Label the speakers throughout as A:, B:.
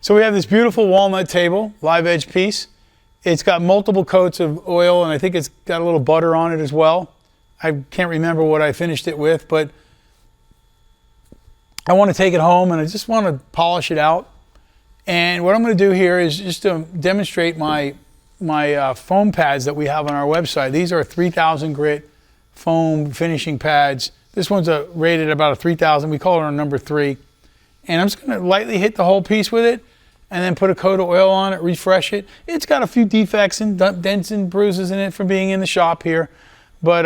A: So we have this beautiful walnut table, live edge piece. It's got multiple coats of oil, and I think it's got a little butter on it as well. I can't remember what I finished it with, but I want to take it home and I just want to polish it out. And what I'm going to do here is just to demonstrate my foam pads that we have on our website. These are 3,000 grit foam finishing pads. This one's rated about a 3,000. We call it our number 3. And I'm just going to lightly hit the whole piece with it and then put a coat of oil on it, refresh it. It's got a few defects and dents and bruises in it from being in the shop here. But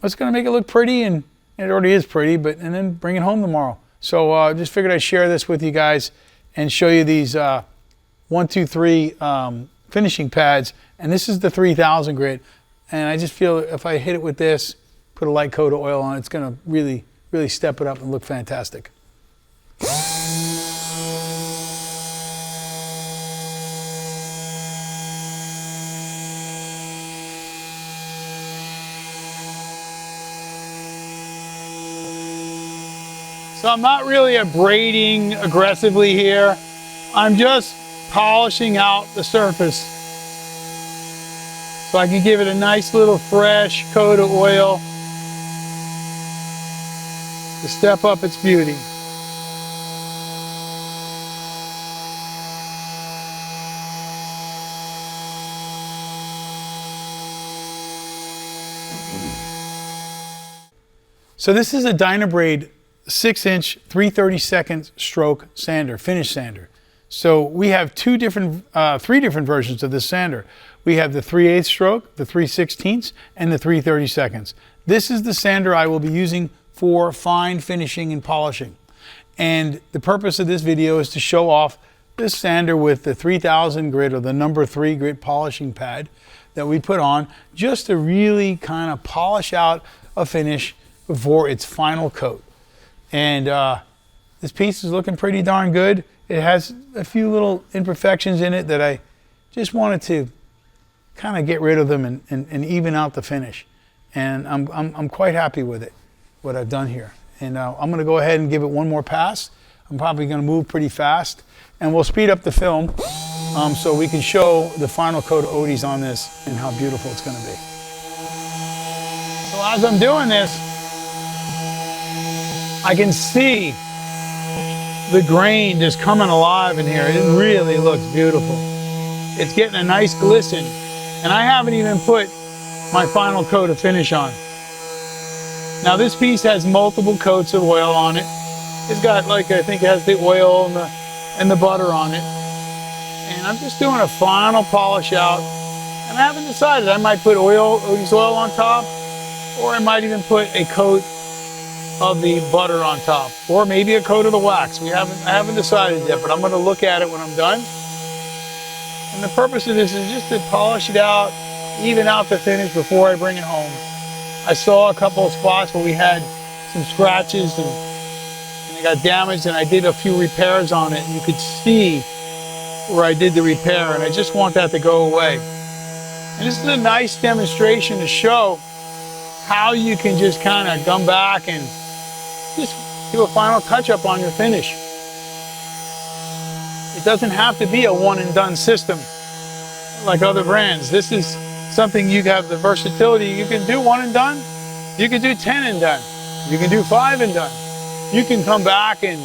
A: it's going to make it look pretty, and it already is pretty, and then bring it home tomorrow. So just figured I'd share this with you guys and show you these 1, 2, 3 finishing pads. And this is the 3,000 grit. And I just feel if I hit it with this, put a light coat of oil on it, it's going to really, really step it up and look fantastic. So I'm not really abrading aggressively here. I'm just polishing out the surface so I can give it a nice little fresh coat of oil to step up its beauty. So this is a Dynabrade 6-inch 3/32 stroke sander, finish sander. So we have three different versions of this sander. We have the 3/8 stroke, the 3/16, and the 3/32. This is the sander I will be using for fine finishing and polishing. And the purpose of this video is to show off this sander with the 3,000 grit or the number 3 grit polishing pad that we put on just to really kind of polish out a finish before its final coat. And this piece is looking pretty darn good. It has a few little imperfections in it that I just wanted to kind of get rid of them and even out the finish. And I'm quite happy with it, what I've done here. And I'm going to go ahead and give it one more pass. I'm probably going to move pretty fast. And we'll speed up the film so we can show the final coat of Odie's on this and how beautiful it's going to be. So as I'm doing this, I can see the grain just coming alive in here. It really looks beautiful. It's getting a nice glisten. And I haven't even put my final coat of finish on. Now this piece has multiple coats of oil on it. It's got, like, I think it has the oil and the butter on it. And I'm just doing a final polish out. And I haven't decided. I might put Odie's oil on top, or I might even put a coat of the butter on top, or maybe a coat of the wax. I haven't decided yet, but I'm going to look at it when I'm done. And the purpose of this is just to polish it out, even out the finish before I bring it home. I saw a couple of spots where we had some scratches and they got damaged, and I did a few repairs on it, and you could see where I did the repair, and I just want that to go away. And this is a nice demonstration to show how you can just kind of come back and just do a final touch-up on your finish. It doesn't have to be a one-and-done system like other brands. This is something you have the versatility. You can do one and done. You can do 10 and done. You can do 5 and done. You can come back and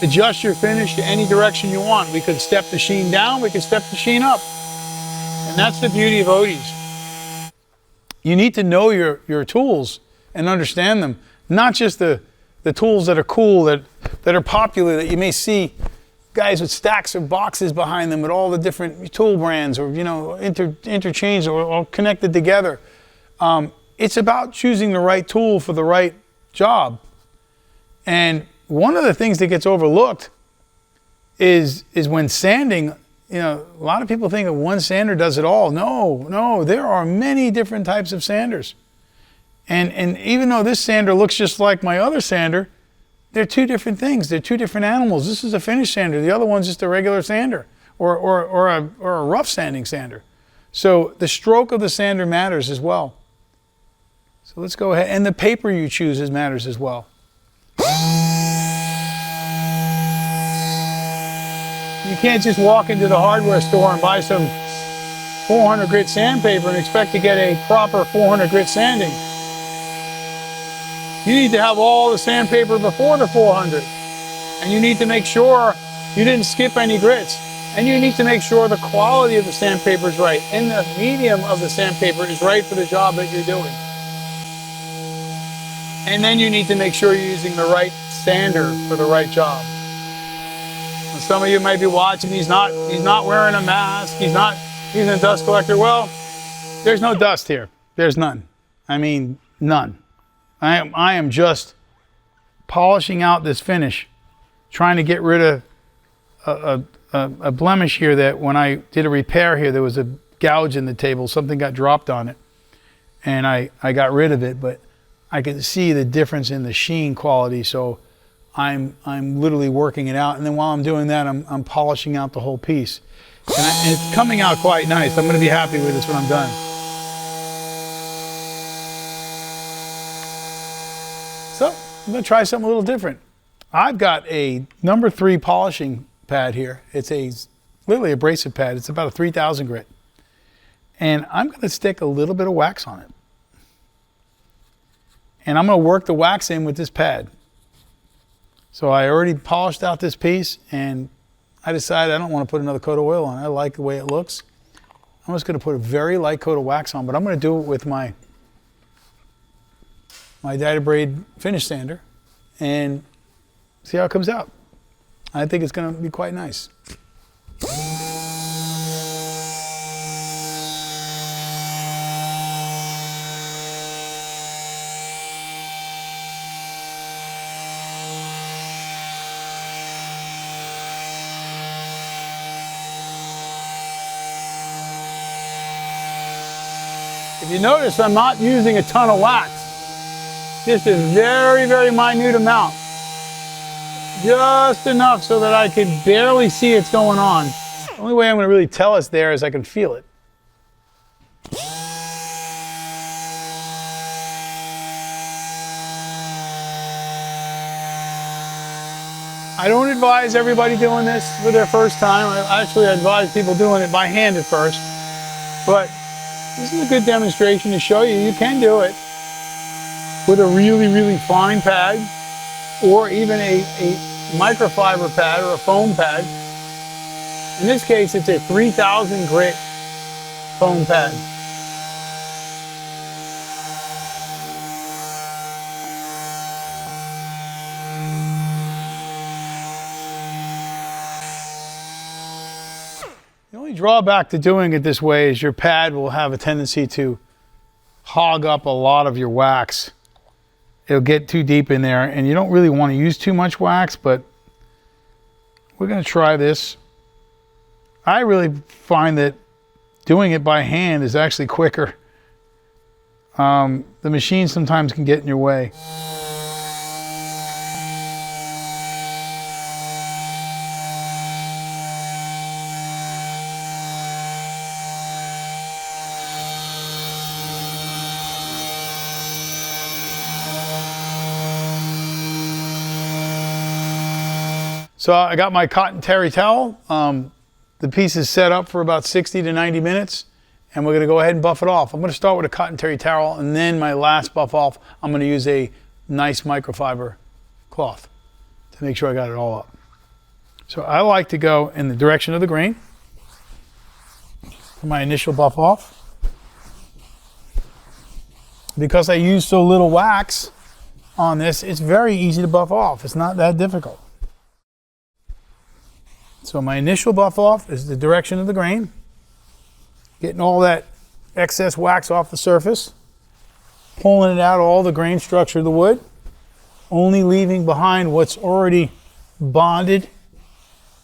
A: adjust your finish to any direction you want. We could step the sheen down. We could step the sheen up. And that's the beauty of Odie's. You need to know your tools and understand them. Not just the tools that are cool, that are popular, that you may see guys with stacks of boxes behind them with all the different tool brands, or interchanged or connected together. It's about choosing the right tool for the right job. And one of the things that gets overlooked is when sanding. A lot of people think that one sander does it all. No, there are many different types of sanders. And even though this sander looks just like my other sander, they're two different things. They're two different animals. This is a finish sander. The other one's just a regular sander or a rough sanding sander. So the stroke of the sander matters as well. So let's go ahead. And the paper you choose matters as well. You can't just walk into the hardware store and buy some 400 grit sandpaper and expect to get a proper 400 grit sanding. You need to have all the sandpaper before the 400. And you need to make sure you didn't skip any grits. And you need to make sure the quality of the sandpaper is right and the medium of the sandpaper is right for the job that you're doing. And then you need to make sure you're using the right sander for the right job. And some of you might be watching, he's not wearing a mask, he's not using a dust collector. Well, there's no dust here. There's none. I mean, none. I am just polishing out this finish, trying to get rid of a blemish here that when I did a repair here, there was a gouge in the table, something got dropped on it, and I got rid of it, but I can see the difference in the sheen quality, so I'm literally working it out, and then while I'm doing that, I'm polishing out the whole piece. And it's coming out quite nice. I'm going to be happy with this when I'm done. So I'm going to try something a little different. I've got a number 3 polishing pad here. It's literally abrasive pad. It's about a 3000 grit. And I'm going to stick a little bit of wax on it. And I'm going to work the wax in with this pad. So I already polished out this piece, and I decided I don't want to put another coat of oil on. I like the way it looks. I'm just going to put a very light coat of wax on, but I'm going to do it with my Dynabraid finish sander and see how it comes out. I think it's going to be quite nice. If you notice, I'm not using a ton of wax. Just a very, very minute amount. Just enough so that I can barely see it's going on. The only way I'm going to really tell it's there is I can feel it. I don't advise everybody doing this for their first time. I actually advise people doing it by hand at first. But this is a good demonstration to show you can do it with a really, really fine pad, or even a microfiber pad or a foam pad. In this case, it's a 3000 grit foam pad. The only drawback to doing it this way is your pad will have a tendency to hog up a lot of your wax. It'll get too deep in there, and you don't really want to use too much wax, but we're going to try this. I really find that doing it by hand is actually quicker. The machine sometimes can get in your way. So I got my cotton terry towel. The piece is set up for about 60 to 90 minutes, and we're going to go ahead and buff it off. I'm going to start with a cotton terry towel, and then my last buff off, I'm going to use a nice microfiber cloth to make sure I got it all up. So I like to go in the direction of the grain for my initial buff off. Because I use so little wax on this, it's very easy to buff off. It's not that difficult. So my initial buff off is the direction of the grain, getting all that excess wax off the surface, pulling it out, all the grain structure of the wood, only leaving behind what's already bonded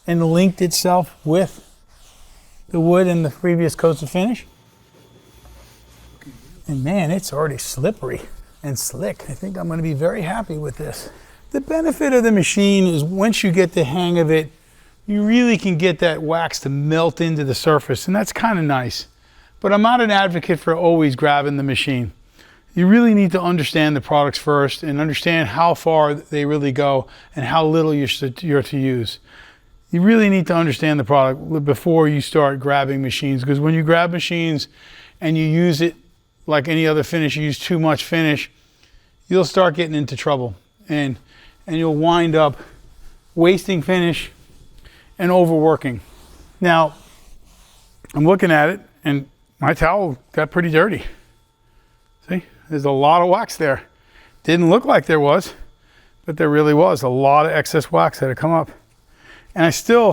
A: and linked itself with the wood and the previous coats of finish. And man, it's already slippery and slick. I think I'm going to be very happy with this. The benefit of the machine is once you get the hang of it, you really can get that wax to melt into the surface, and that's kind of nice. But I'm not an advocate for always grabbing the machine. You really need to understand the products first and understand how far they really go and how little you're to use. You really need to understand the product before you start grabbing machines, because when you grab machines and you use it like any other finish, you use too much finish, you'll start getting into trouble, and you'll wind up wasting finish and overworking. Now, I'm looking at it and my towel got pretty dirty. See, there's a lot of wax there. Didn't look like there was, but there really was a lot of excess wax that had come up. And I still,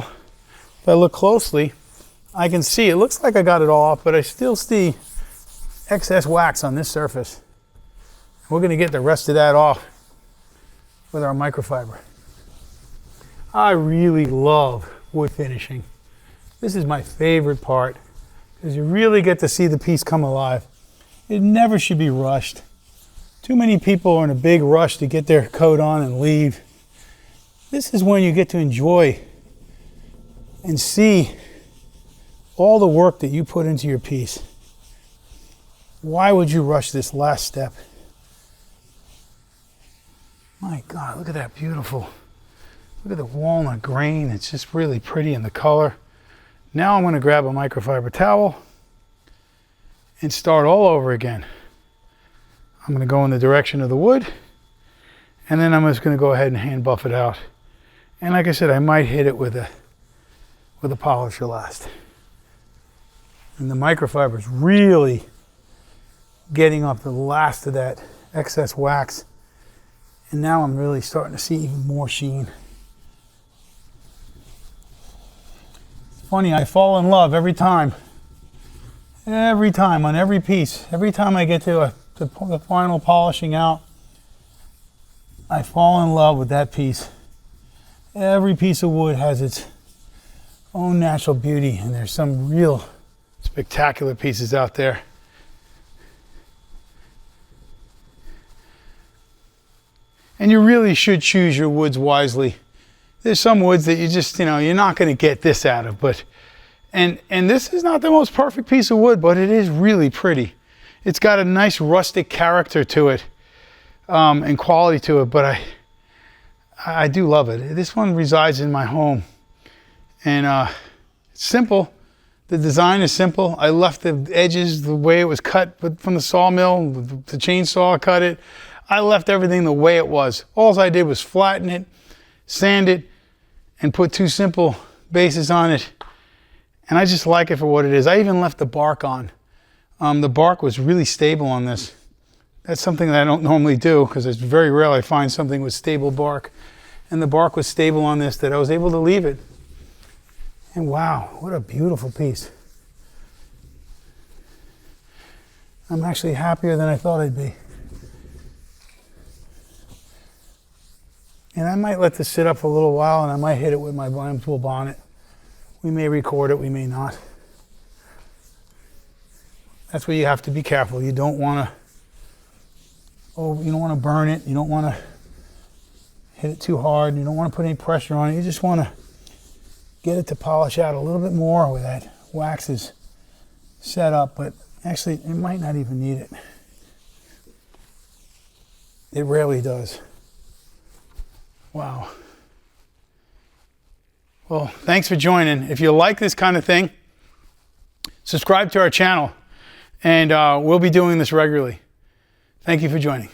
A: if I look closely, I can see, it looks like I got it all off, but I still see excess wax on this surface. We're gonna get the rest of that off with our microfiber. I really love wood finishing. This is my favorite part because you really get to see the piece come alive. It never should be rushed. Too many people are in a big rush to get their coat on and leave. This is when you get to enjoy and see all the work that you put into your piece. Why would you rush this last step? My God, look at that beautiful. Look at the walnut grain. It's just really pretty in the color. Now I'm going to grab a microfiber towel and start all over again. I'm going to go in the direction of the wood, and then I'm just going to go ahead and hand buff it out. And like I said, I might hit it with a polisher last. And the microfiber is really getting off the last of that excess wax. And now I'm really starting to see even more sheen. It's funny, I fall in love every time. Every time, on every piece. Every time I get to the final polishing out, I fall in love with that piece. Every piece of wood has its own natural beauty, and there's some real spectacular pieces out there. And you really should choose your woods wisely. There's some woods that you just, you're not going to get this out of, but, and this is not the most perfect piece of wood, but it is really pretty. It's got a nice rustic character to it, and quality to it, but I do love it. This one resides in my home, and it's simple. The design is simple. I left the edges the way it was cut from the sawmill, the chainsaw cut it. I left everything the way it was. All I did was flatten it, sand it, and put two simple bases on it. And I just like it for what it is. I even left the bark on. The bark was really stable on this. That's something that I don't normally do because it's very rare I find something with stable bark. And the bark was stable on this that I was able to leave it. And wow, what a beautiful piece. I'm actually happier than I thought I'd be. And I might let this sit up for a little while, and I might hit it with my blind tool bonnet. We may record it, we may not. That's where you have to be careful. You don't want to burn it. You don't want to hit it too hard. You don't want to put any pressure on it. You just want to get it to polish out a little bit more where that wax is set up, but actually it might not even need it. It rarely does. Wow. Well, thanks for joining. If you like this kind of thing, subscribe to our channel, and we'll be doing this regularly. Thank you for joining.